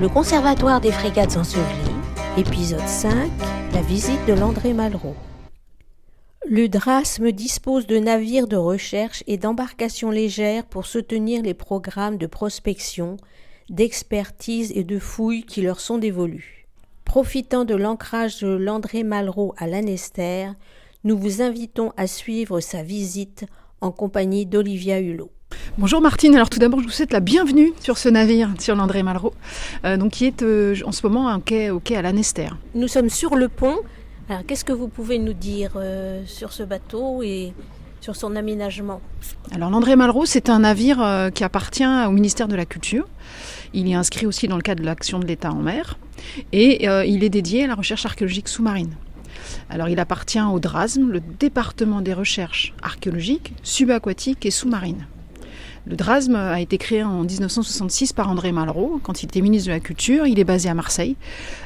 Le Conservatoire des frégates ensevelies, épisode 5, la visite de l'André Malraux. Le Drasme dispose de navires de recherche et d'embarcations légères pour soutenir les programmes de prospection, d'expertise et de fouilles qui leur sont dévolus. Profitant de l'ancrage de l'André Malraux à Lanester, nous vous invitons à suivre sa visite en compagnie d'Olivia Hulot. Bonjour Martine, alors tout d'abord je vous souhaite la bienvenue sur ce navire, sur l'André Malraux, qui est en ce moment au quai à Lanester. Nous sommes sur le pont. Alors qu'est-ce que vous pouvez nous dire sur ce bateau et sur son aménagement ? Alors l'André Malraux, c'est un navire qui appartient au ministère de la Culture. Il est inscrit aussi dans le cadre de l'action de l'État en mer et il est dédié à la recherche archéologique sous-marine. Alors il appartient au DRASM, le département des recherches archéologiques, subaquatiques et sous-marines. Le DRASM a été créé en 1966 par André Malraux, quand il était ministre de la Culture. Il est basé à Marseille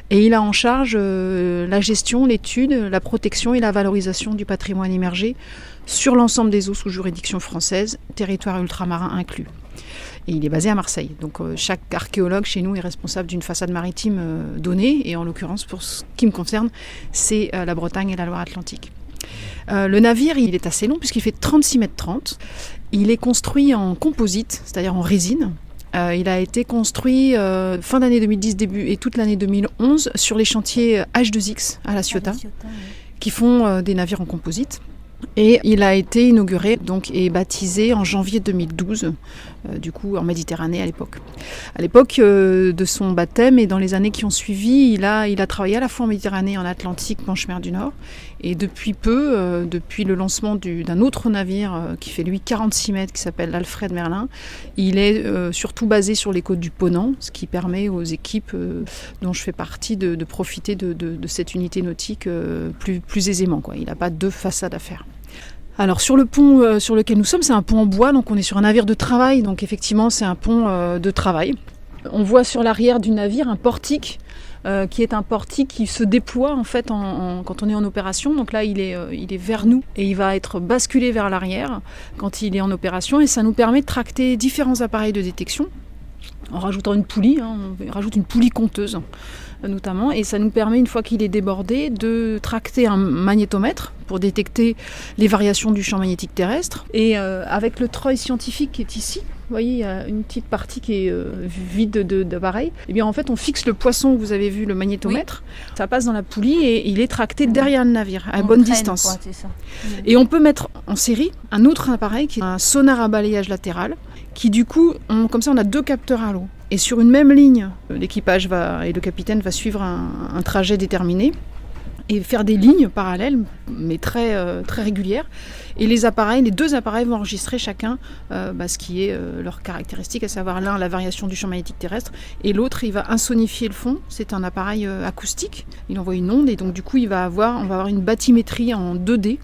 et il a en charge la gestion, l'étude, la protection et la valorisation du patrimoine immergé sur l'ensemble des eaux sous juridiction française, territoire ultramarin inclus. Et il est basé à Marseille. Donc chaque archéologue chez nous est responsable d'une façade maritime donnée, et en l'occurrence, pour ce qui me concerne, c'est la Bretagne et la Loire-Atlantique. Le navire, il est assez long puisqu'il fait 36 mètres 30. Il est construit en composite, c'est-à-dire en résine. Il a été construit fin d'année 2010 début et toute l'année 2011 sur les chantiers H2X à La Ciotat, qui font des navires en composite. Et il a été inauguré et baptisé en janvier 2012, en Méditerranée à l'époque. À l'époque de son baptême et dans les années qui ont suivi, il a travaillé à la fois en Méditerranée et en Atlantique, Manche-Mer du Nord. Et depuis peu, depuis le lancement d'un autre navire qui fait lui 46 mètres, qui s'appelle l'Alfred Merlin, il est surtout basé sur les côtes du Ponant, ce qui permet aux équipes dont je fais partie de profiter de cette unité nautique plus aisément. Il n'a pas deux façades à faire. Alors sur le pont sur lequel nous sommes, c'est un pont en bois, donc on est sur un navire de travail, donc effectivement c'est un pont de travail. On voit sur l'arrière du navire un portique qui est un portique qui se déploie en fait quand on est en opération. Donc là il est vers nous et il va être basculé vers l'arrière quand il est en opération, et ça nous permet de tracter différents appareils de détection en rajoutant une poulie, on rajoute une poulie compteuse notamment, et ça nous permet, une fois qu'il est débordé, de tracter un magnétomètre pour détecter les variations du champ magnétique terrestre. Et avec le treuil scientifique qui est ici, vous voyez, il y a une petite partie qui est vide d'appareil. Et bien en fait, on fixe le poisson que vous avez vu, le magnétomètre. Oui. Ça passe dans la poulie et il est tracté derrière le navire, à bonne distance. Quoi, c'est ça. Et on peut mettre en série un autre appareil qui est un sonar à balayage latéral, qui du coup, comme ça, on a deux capteurs à l'eau. Et sur une même ligne, l'équipage et le capitaine va suivre un trajet déterminé et faire des lignes parallèles, mais très régulières. Et les deux appareils vont enregistrer chacun ce qui est leur caractéristique, à savoir l'un, la variation du champ magnétique terrestre, et l'autre, il va insonifier le fond. C'est un appareil acoustique, il envoie une onde, et donc du coup, on va avoir une bathymétrie en 2D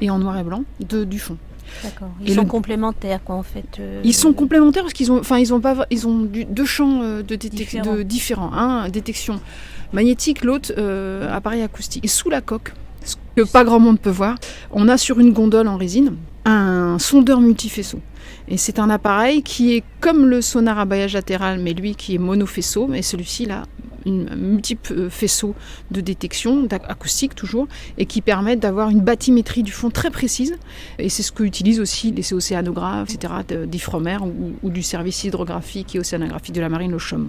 et en noir et blanc du fond. D'accord. Ils sont complémentaires, quoi, en fait. Ils sont complémentaires parce qu'ils ont deux champs différents. Un, détection magnétique, l'autre, appareil acoustique. Et sous la coque, ce que pas grand monde peut voir, on a sur une gondole en résine un sondeur multifaisceau. Et c'est un appareil qui est comme le sonar à balayage latéral, mais lui qui est monofaisceau, mais celui-ci là, multiples faisceaux de détection, acoustique toujours, et qui permettent d'avoir une bathymétrie du fond très précise. Et c'est ce qu'utilisent aussi les océanographes, etc., d'Ifremer ou du service hydrographique et océanographique de la marine, le CHOM.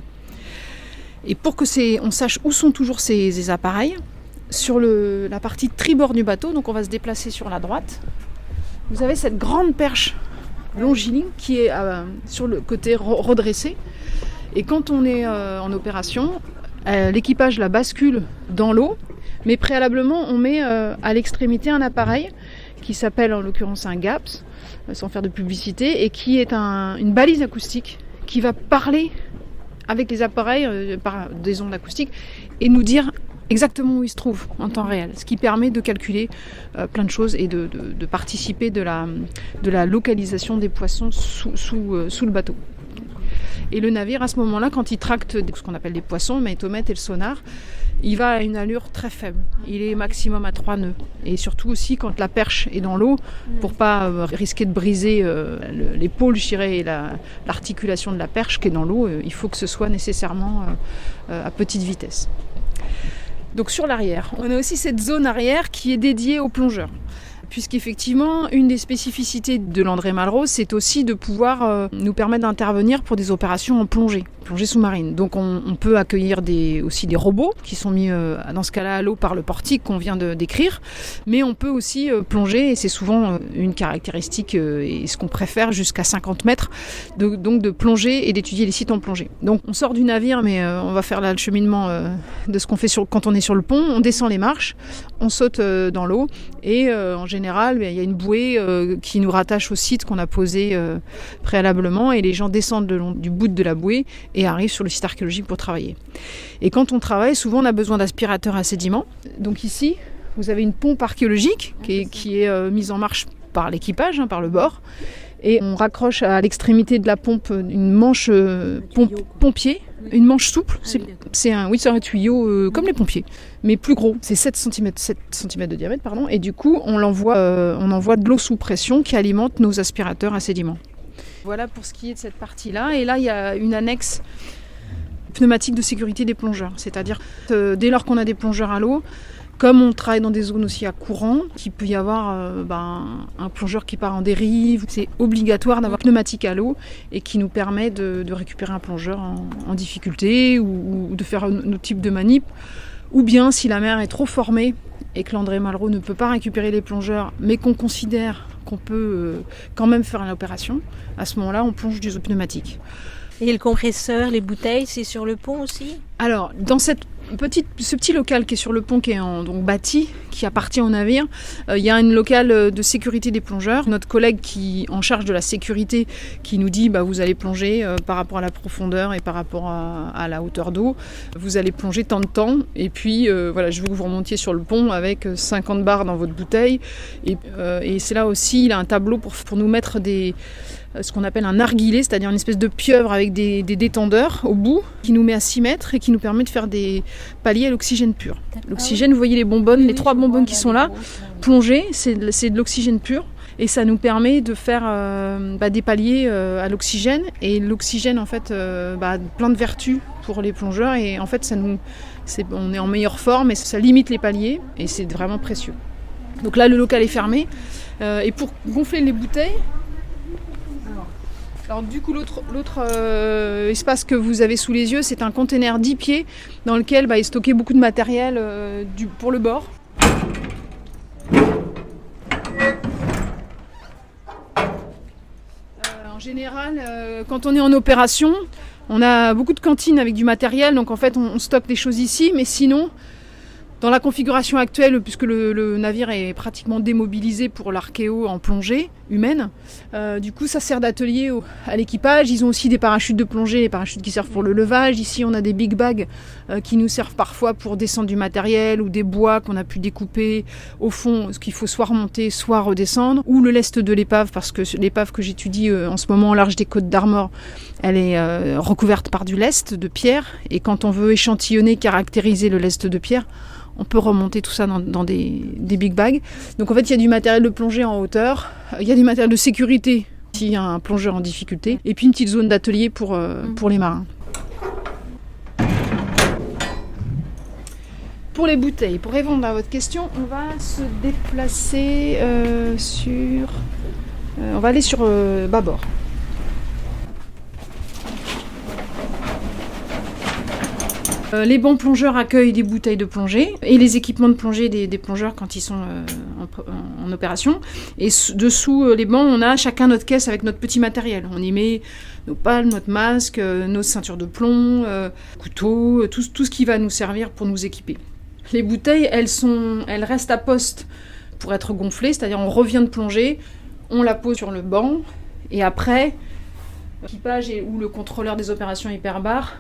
Et pour que on sache où sont toujours ces appareils, sur la partie tribord du bateau, donc on va se déplacer sur la droite, vous avez cette grande perche longiligne qui est sur le côté redressé. Et quand on est en opération, l'équipage la bascule dans l'eau, mais préalablement on met à l'extrémité un appareil qui s'appelle en l'occurrence un GAPS, sans faire de publicité, et qui est une balise acoustique qui va parler avec les appareils par des ondes acoustiques et nous dire exactement où il se trouve en temps réel, ce qui permet de calculer plein de choses et de participer de la localisation des poissons sous le bateau. Et le navire, à ce moment-là, quand il tracte ce qu'on appelle des poissons, le maïtomètre et le sonar, il va à une allure très faible. Il est maximum à 3 nœuds. Et surtout aussi quand la perche est dans l'eau, pour pas risquer de briser l'épaule, je dirais, et l'articulation de la perche qui est dans l'eau, il faut que ce soit nécessairement à petite vitesse. Donc sur l'arrière, on a aussi cette zone arrière qui est dédiée aux plongeurs. Puisqu'effectivement, une des spécificités de l'André Malraux, c'est aussi de pouvoir nous permettre d'intervenir pour des opérations en plongée sous-marine. Donc on peut accueillir aussi des robots qui sont mis dans ce cas-là à l'eau par le portique qu'on vient de décrire, mais on peut aussi plonger, et c'est souvent une caractéristique et ce qu'on préfère jusqu'à 50 mètres, donc de plonger et d'étudier les sites en plongée. Donc on sort du navire, mais on va faire là le cheminement de ce qu'on fait quand on est sur le pont, on descend les marches, on saute dans l'eau, et en général, il y a une bouée qui nous rattache au site qu'on a posé préalablement, et les gens descendent du bout de la bouée et arrivent sur le site archéologique pour travailler. Et quand on travaille, souvent on a besoin d'aspirateurs à sédiments. Donc ici, vous avez une pompe archéologique qui est mise en marche par l'équipage, par le bord, et on raccroche à l'extrémité de la pompe une manche pompier, une manche souple. C'est un tuyau comme les pompiers, mais plus gros. C'est 7 cm de diamètre, et du coup on envoie de l'eau sous pression qui alimente nos aspirateurs à sédiments. Voilà pour ce qui est de cette partie-là. Et là, il y a une annexe pneumatique de sécurité des plongeurs. C'est-à-dire, dès lors qu'on a des plongeurs à l'eau, comme on travaille dans des zones aussi à courant, qu'il peut y avoir un plongeur qui part en dérive, c'est obligatoire d'avoir pneumatique à l'eau et qui nous permet de récupérer un plongeur en difficulté ou de faire un autre type de manip. Ou bien, si la mer est trop formée et que l'André Malraux ne peut pas récupérer les plongeurs, mais qu'on considère qu'on peut quand même faire une opération, à ce moment-là, on plonge du pneumatique. Et le compresseur, les bouteilles, c'est sur le pont aussi ? Alors, dans ce petit local qui est sur le pont, qui est donc bâti, qui appartient au navire, il y a une locale de sécurité des plongeurs. Notre collègue qui en charge de la sécurité, qui nous dit vous allez plonger par rapport à la profondeur et par rapport à la hauteur d'eau, vous allez plonger tant de temps, et puis je veux que vous remontiez sur le pont avec 50 bars dans votre bouteille, et c'est là aussi, il a un tableau pour nous mettre ce qu'on appelle un narguilé, c'est-à-dire une espèce de pieuvre avec des détendeurs au bout, qui nous met à 6 mètres et qui nous permet de faire des paliers à l'oxygène pur. L'oxygène, vous voyez les bonbonnes, les 3 bonbonnes qui sont là, plongées, c'est de l'oxygène pur. Et ça nous permet de faire des paliers à l'oxygène. Et l'oxygène, en fait, a plein de vertus pour les plongeurs. Et en fait, on est en meilleure forme et ça limite les paliers. Et c'est vraiment précieux. Donc là, le local est fermé. Et pour gonfler les bouteilles... Alors du coup, l'autre espace que vous avez sous les yeux, c'est un container 10 pieds dans lequel est stocké beaucoup de matériel pour le bord. En général, quand on est en opération, on a beaucoup de cantines avec du matériel, donc en fait on stocke des choses ici, mais sinon... Dans la configuration actuelle, puisque le navire est pratiquement démobilisé pour l'archéo en plongée humaine, du coup ça sert d'atelier à l'équipage. Ils ont aussi des parachutes de plongée, les parachutes qui servent pour le levage. Ici on a des big bags qui nous servent parfois pour descendre du matériel ou des bois qu'on a pu découper au fond, ce qu'il faut soit remonter, soit redescendre, ou le lest de l'épave, parce que l'épave que j'étudie en ce moment au large des côtes d'Armor, elle est recouverte par du lest de pierre, et quand on veut échantillonner, caractériser le lest de pierre, on peut remonter tout ça dans des big bags. Donc en fait, il y a du matériel de plongée en hauteur, il y a du matériel de sécurité s'il y a un plongeur en difficulté, et puis une petite zone d'atelier pour les marins. Pour les bouteilles, pour répondre à votre question, on va se déplacer on va aller sur bâbord. Les bons plongeurs accueillent des bouteilles de plongée et les équipements de plongée des plongeurs quand ils sont en opération. Et dessous les bancs, on a chacun notre caisse avec notre petit matériel. On y met nos palmes, notre masque, nos ceintures de plomb, couteaux, tout ce qui va nous servir pour nous équiper. Les bouteilles, elles restent à poste pour être gonflées, c'est-à-dire on revient de plonger, on la pose sur le banc et après, l'équipage ou le contrôleur des opérations hyperbares,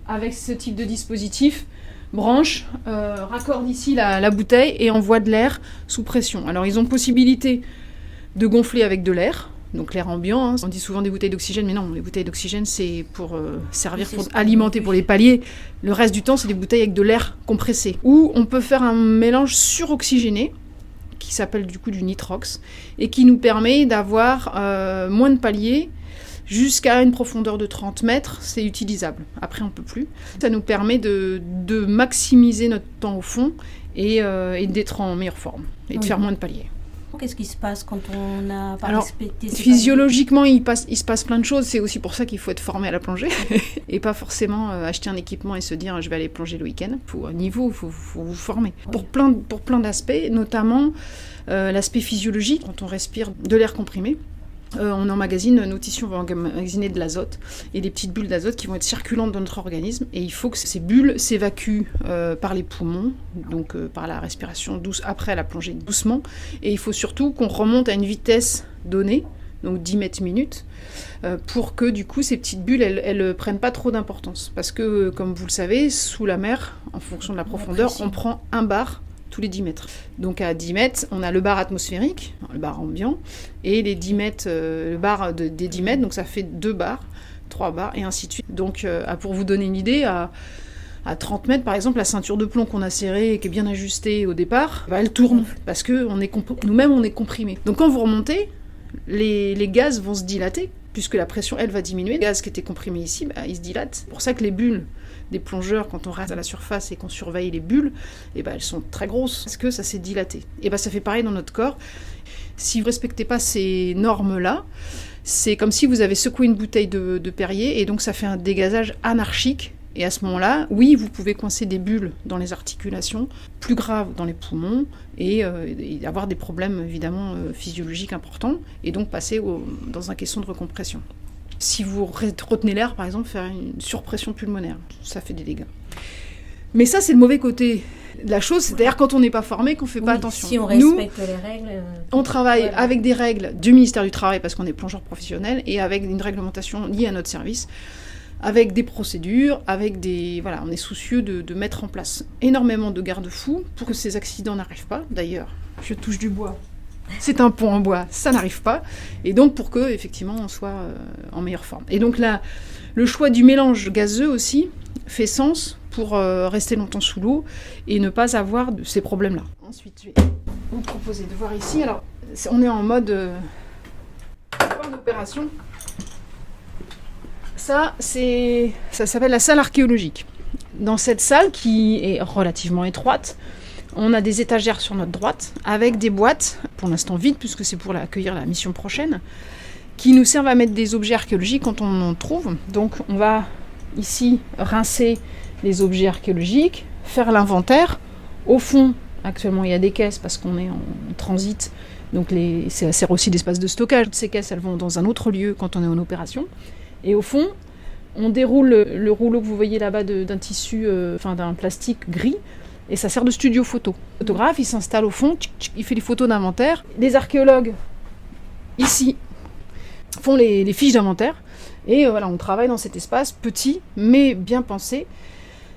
avec ce type de dispositif, branche, raccorde ici la bouteille et envoie de l'air sous pression. Alors ils ont possibilité de gonfler avec de l'air, donc l'air ambiant. Hein. On dit souvent des bouteilles d'oxygène, mais non, les bouteilles d'oxygène, c'est pour servir, pour alimenter, pour les paliers. Le reste du temps, c'est des bouteilles avec de l'air compressé. Ou on peut faire un mélange suroxygéné, qui s'appelle du coup du nitrox, et qui nous permet d'avoir moins de paliers, jusqu'à une profondeur de 30 mètres, c'est utilisable. Après, on ne peut plus. Ça nous permet de maximiser notre temps au fond et d'être en meilleure forme et de faire moins de paliers. Qu'est-ce qui se passe quand on n'a pas respecté ces physiologiquement, il se passe plein de choses. C'est aussi pour ça qu'il faut être formé à la plongée et pas forcément acheter un équipement et se dire je vais aller plonger le week-end. Pour un niveau, il faut vous former. Oui. Pour plein d'aspects, notamment l'aspect physiologique. Quand on respire de l'air comprimé, on emmagasine, nos tissus vont emmagasiner de l'azote et des petites bulles d'azote qui vont être circulantes dans notre organisme, et il faut que ces bulles s'évacuent par les poumons, donc par la respiration douce après la plongée doucement, et il faut surtout qu'on remonte à une vitesse donnée, donc 10 mètres minutes, pour que du coup ces petites bulles elles prennent pas trop d'importance, parce que comme vous le savez, sous la mer, en fonction de la profondeur, on prend un bar tous les 10 mètres. Donc à 10 mètres, on a le bar atmosphérique, le bar ambiant, et les 10 mètres, le bar des 10 mètres, donc ça fait 2 bars, 3 bars, et ainsi de suite. Donc pour vous donner une idée, à 30 mètres, par exemple, la ceinture de plomb qu'on a serrée et qui est bien ajustée au départ, elle tourne, parce que nous-mêmes, on est comprimés. Donc quand vous remontez, les gaz vont se dilater, puisque la pression, elle, va diminuer. Les gaz qui étaient comprimés ici, ils se dilatent. C'est pour ça que les bulles des plongeurs, quand on reste à la surface et qu'on surveille les bulles, elles sont très grosses, parce que ça s'est dilaté. Et ça fait pareil dans notre corps. Si vous ne respectez pas ces normes-là, c'est comme si vous avez secoué une bouteille de Perrier, et donc ça fait un dégazage anarchique. Et à ce moment-là, oui, vous pouvez coincer des bulles dans les articulations, plus graves dans les poumons, et avoir des problèmes évidemment physiologiques importants, et donc passer dans un caisson de recompression. Si vous retenez l'air, par exemple, faire une surpression pulmonaire, ça fait des dégâts. Mais ça, c'est le mauvais côté de la chose, c'est-à-dire quand on n'est pas formé, qu'on ne fait pas attention. Si on respecte les règles... On travaille avec des règles du ministère du Travail, parce qu'on est plongeur professionnel, et avec une réglementation liée à notre service, avec des procédures, avec des... Voilà, on est soucieux de mettre en place énormément de garde-fous pour que ces accidents n'arrivent pas. D'ailleurs, je touche du bois. C'est un pont en bois, ça n'arrive pas. Et donc pour que, effectivement, on soit en meilleure forme. Et donc là, le choix du mélange gazeux aussi fait sens pour rester longtemps sous l'eau et ne pas avoir ces problèmes-là. Ensuite, je vais vous proposer de voir ici. Alors, on est en mode opération. Ça s'appelle la salle archéologique. Dans cette salle, qui est relativement étroite, on a des étagères sur notre droite, avec des boîtes, pour l'instant vides, puisque c'est pour accueillir la mission prochaine, qui nous servent à mettre des objets archéologiques quand on en trouve. Donc on va ici rincer les objets archéologiques, faire l'inventaire. Au fond, actuellement il y a des caisses, parce qu'on est en transit, donc ça sert aussi d'espace de stockage. Ces caisses, elles vont dans un autre lieu quand on est en opération. Et au fond, on déroule le rouleau que vous voyez là-bas d'un tissu, d'un plastique gris, et ça sert de studio photo. Le photographe, il s'installe au fond, il fait les photos d'inventaire. Les archéologues, ici, font les fiches d'inventaire. Et voilà, on travaille dans cet espace petit, mais bien pensé.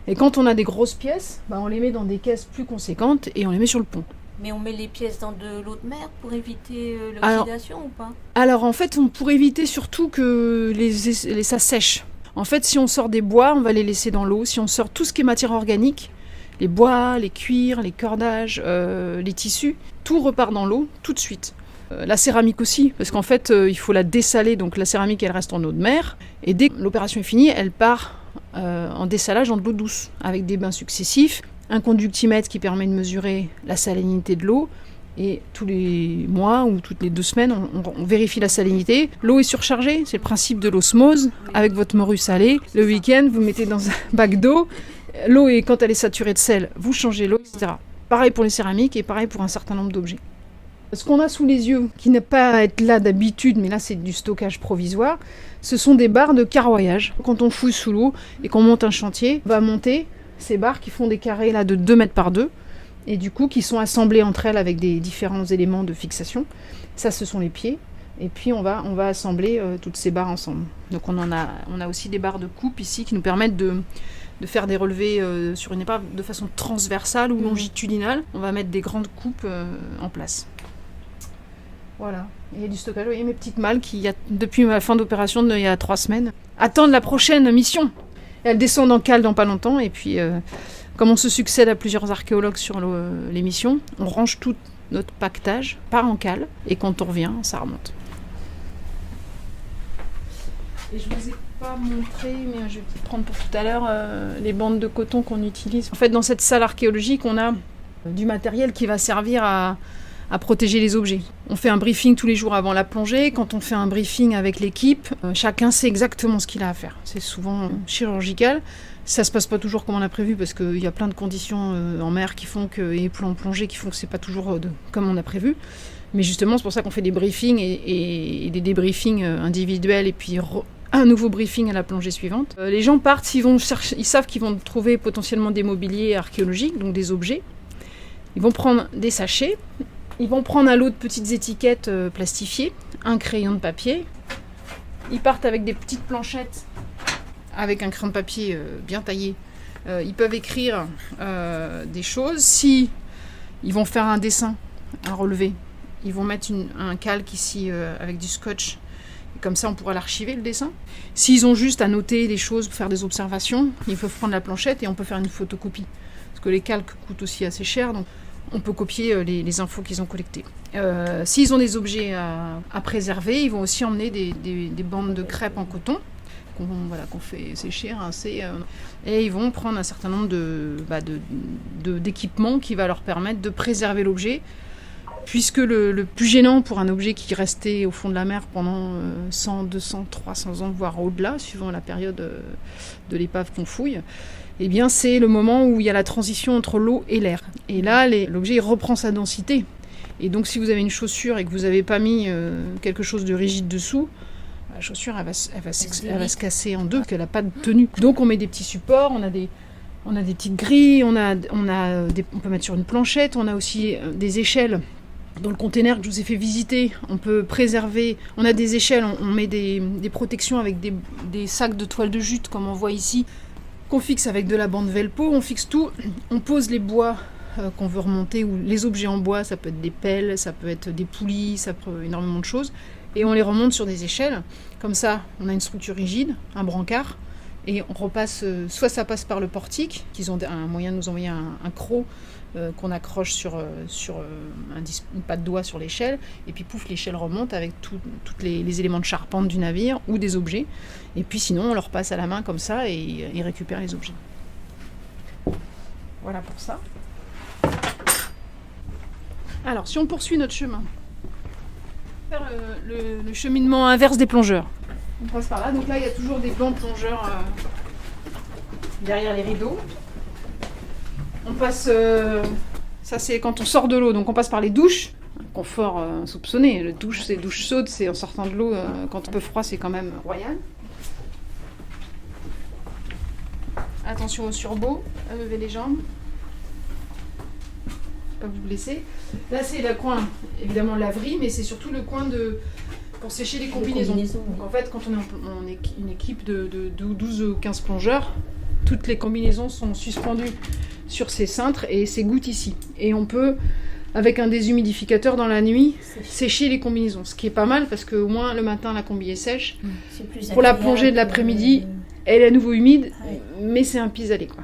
Et quand on a des grosses pièces, on les met dans des caisses plus conséquentes et on les met sur le pont. Mais on met les pièces dans de l'eau de mer pour éviter l'oxydation ou pas ? Alors en fait, pour éviter surtout que ça sèche. En fait, si on sort des bois, on va les laisser dans l'eau. Si on sort tout ce qui est matière organique, les bois, les cuirs, les cordages, les tissus, tout repart dans l'eau tout de suite. La céramique aussi, parce qu'en fait, il faut la dessaler, donc la céramique, elle reste en eau de mer, et dès que l'opération est finie, elle part en dessalage dans de l'eau douce, avec des bains successifs, un conductimètre qui permet de mesurer la salinité de l'eau, et tous les mois ou toutes les 2 semaines, on vérifie la salinité. L'eau est surchargée, c'est le principe de l'osmose, avec votre morue salée. Le week-end, vous mettez dans un bac d'eau, l'eau, quand elle est saturée de sel, vous changez l'eau, etc. Pareil pour les céramiques et pareil pour un certain nombre d'objets. Ce qu'on a sous les yeux, qui n'est pas à être là d'habitude, mais là c'est du stockage provisoire, ce sont des barres de carroyage. Quand on fouille sous l'eau et qu'on monte un chantier, on va monter ces barres qui font des carrés là de 2 mètres par 2, et du coup qui sont assemblées entre elles avec des différents éléments de fixation. Ça, ce sont les pieds. Et puis on va assembler toutes ces barres ensemble. Donc on a aussi des barres de coupe ici qui nous permettent de faire des relevés sur une épave de façon transversale ou longitudinale. On va mettre des grandes coupes en place. Voilà. Il y a du stockage. Vous voyez mes petites malles qui, depuis ma fin d'opération il y a 3 semaines, attendent la prochaine mission. Elles descendent en cale dans pas longtemps. Et puis, comme on se succède à plusieurs archéologues sur les missions, on range tout notre paquetage, part en cale. Et quand on revient, ça remonte. Et je vous ai pas montré, mais je vais peut-être prendre pour tout à l'heure les bandes de coton qu'on utilise. En fait, dans cette salle archéologique, on a du matériel qui va servir à protéger les objets. On fait un briefing tous les jours avant la plongée. Quand on fait un briefing avec l'équipe, chacun sait exactement ce qu'il a à faire. C'est souvent chirurgical. Ça se passe pas toujours comme on a prévu parce qu'il y a plein de conditions en mer qui font que, et en plongée qui font que c'est pas toujours comme on a prévu. Mais justement, c'est pour ça qu'on fait des briefings et des débriefings individuels et puis un nouveau briefing à la plongée suivante. Les gens partent, ils savent qu'ils vont trouver potentiellement des mobiliers archéologiques, donc des objets. Ils vont prendre des sachets, ils vont prendre un lot de petites étiquettes plastifiées, un crayon de papier. Ils partent avec des petites planchettes, avec un crayon de papier bien taillé. Ils peuvent écrire des choses. Si ils vont faire un dessin, un relevé, ils vont mettre un calque ici avec du scotch. Comme ça, on pourra l'archiver, le dessin. S'ils ont juste à noter des choses, faire des observations, ils peuvent prendre la planchette et on peut faire une photocopie. Parce que les calques coûtent aussi assez cher, donc on peut copier les infos qu'ils ont collectées. S'ils ont des objets à préserver, ils vont aussi emmener des bandes de crêpes en coton qu'on fait sécher, rincer. Et ils vont prendre un certain nombre d'équipements qui va leur permettre de préserver l'objet. Puisque le plus gênant pour un objet qui restait au fond de la mer pendant 100, 200, 300 ans, voire au-delà, suivant la période de l'épave qu'on fouille, eh bien c'est le moment où il y a la transition entre l'eau et l'air. Et là, l'objet reprend sa densité. Et donc si vous avez une chaussure et que vous n'avez pas mis quelque chose de rigide dessous, la chaussure elle va se casser en deux, qu'elle n'a pas de tenue. Donc on met des petits supports, on a des petites grilles, on peut mettre sur une planchette, on a aussi des échelles. Dans le container que je vous ai fait visiter, on peut préserver, on a des échelles, on met des protections avec des sacs de toile de jute comme on voit ici, qu'on fixe avec de la bande velpo, on fixe tout, on pose les bois qu'on veut remonter, ou les objets en bois, ça peut être des pelles, ça peut être des poulies, ça peut être énormément de choses, et on les remonte sur des échelles, comme ça on a une structure rigide, un brancard, et on repasse, soit ça passe par le portique, qu'ils ont un moyen de nous envoyer un croc, qu'on accroche sur une patte doigt sur l'échelle, et puis pouf, l'échelle remonte avec tous les éléments de charpente du navire ou des objets, et puis sinon on leur passe à la main comme ça et ils récupèrent les objets. Voilà pour ça. Alors si on poursuit notre chemin, on va faire le cheminement inverse des plongeurs. On passe par là, donc là il y a toujours des bancs plongeurs derrière les rideaux. On passe, ça c'est quand on sort de l'eau, donc on passe par les douches, un confort soupçonné. Les douches, c'est douche chaude, c'est en sortant de l'eau, quand un peu froid, c'est quand même royal. Attention au surbo, à lever les jambes, pas vous blesser. Là c'est le coin, évidemment laverie, mais c'est surtout le coin pour sécher les combinaisons. Donc en fait, quand on est une équipe de 12 ou 15 plongeurs, toutes les combinaisons sont suspendues sur ces cintres et ces gouttes ici. Et on peut, avec un déshumidificateur dans la nuit, sécher les combinaisons. Ce qui est pas mal parce qu'au moins le matin, la combi est sèche. Pour la plongée de l'après-midi, elle est à nouveau humide, mais c'est un pis-aller, quoi.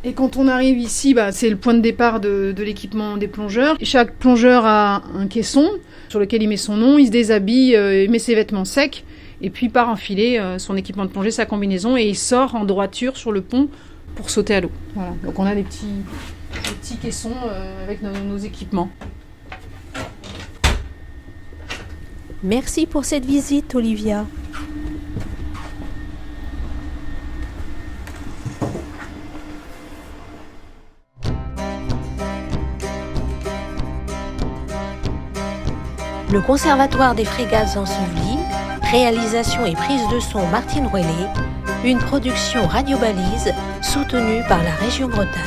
Et quand on arrive ici, c'est le point de départ de l'équipement des plongeurs. Chaque plongeur a un caisson sur lequel il met son nom, il se déshabille, il met ses vêtements secs, et puis part enfiler son équipement de plongée, sa combinaison, et il sort en droiture sur le pont pour sauter à l'eau. Voilà. Donc on a des petits caissons avec nos équipements. Merci pour cette visite, Olivia. Le Conservatoire des frégates ensevelies, réalisation et prise de son Martine Ouellet, une production Radio Balise soutenue par la région Bretagne.